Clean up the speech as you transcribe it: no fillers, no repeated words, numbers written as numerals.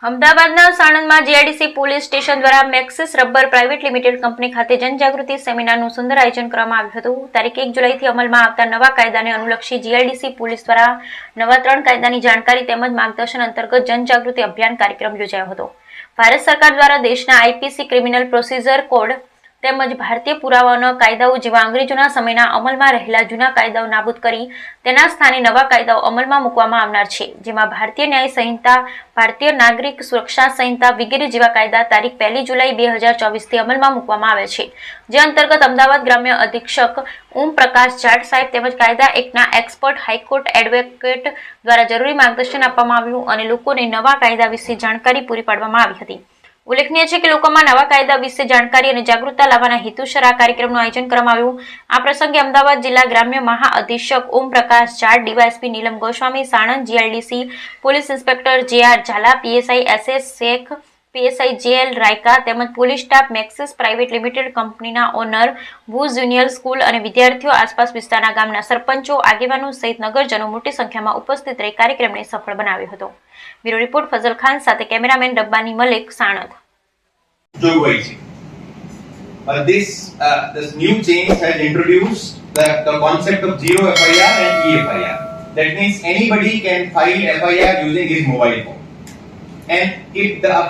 અમદાવાદના સાણંદમાં GIDC police station દ્વારા Maxis rubber private limited company ખાતે જનજાગૃતિ સેમિનારનું સુંદર આયોજન કરવામાં આવ્યું હતું. તારીખ 1 જુલાઈથી અમલમાં આવતા નવા કાયદાને અનુલક્ષી જીઆઈડીસી પોલીસ દ્વારા નવા 3 કાયદાની જાણકારી તેમજ માર્ગદર્શન અંતર્ગત જનજાગૃતિ અભિયાન કાર્યક્રમ યોજાયો હતો. ભારત સરકાર દ્વારા દેશના આઈપીસી ક્રિમિનલ પ્રોસિજર કોડ તેમજ ભારતીય પુરાવાના કાયદાઓ જેવા અંગ્રેજોના સમયના અમલમાં રહેલા જૂના કાયદાઓ નાબૂદ કરી તેના સ્થાને નવા કાયદાઓ અમલમાં મૂકવામાં આવનાર છે, જેમાં ભારતીય ન્યાય સંહિતા, ભારતીય નાગરિક સુરક્ષા સંહિતા વગેરે જેવા કાયદા તારીખ 1 જુલાઈ 2024થી અમલમાં મૂકવામાં આવે છે, જે અંતર્ગત અમદાવાદ ગ્રામ્ય અધિક્ષક ઓમ પ્રકાશ જાટ સાહેબ તેમજ કાયદા એક્ટના એક્સપર્ટ હાઈકોર્ટ એડવોકેટ દ્વારા જરૂરી માર્ગદર્શન આપવામાં આવ્યું અને લોકોને નવા કાયદા વિશે જાણકારી પૂરી પાડવામાં આવી હતી. ઉલ્લેખનીય છે કે લોકોમાં નવા કાયદા વિશે જાણકારી અને જાગૃતતા લાવવાના હેતુસર આ કાર્યક્રમનું આયોજન કરવામાં આવ્યું. આ પ્રસંગે અમદાવાદ જિલ્લા ગ્રામ્ય મહાઅધિક્ષક Om Prakash Jat, DYSP Neelam Goswami, Sanand GIDC police inspector J R. Jhala, PSI S S. Shaikh, PSI J L. Raika તેમજ police staff, Maxis private limited કંપનીના ઓનર, ભુજ જુનિયર સ્કૂલ અને વિદ્યાર્થીઓ, આસપાસ વિસ્તારના ગામના સરપંચો, આગેવાનો સહિત નગરજનો મોટી સંખ્યામાં ઉપસ્થિત રહી કાર્યક્રમને સફળ બનાવ્યો હતો. બ્યુરો રિપોર્ટ ફઝલ ખાન સાથે કેમેરામેન ડબ્બાની Malik, Sanand. This new change has introduced the concept of zero FIR and e-FIR. That means anybody can file FIR using his mobile phone. And if the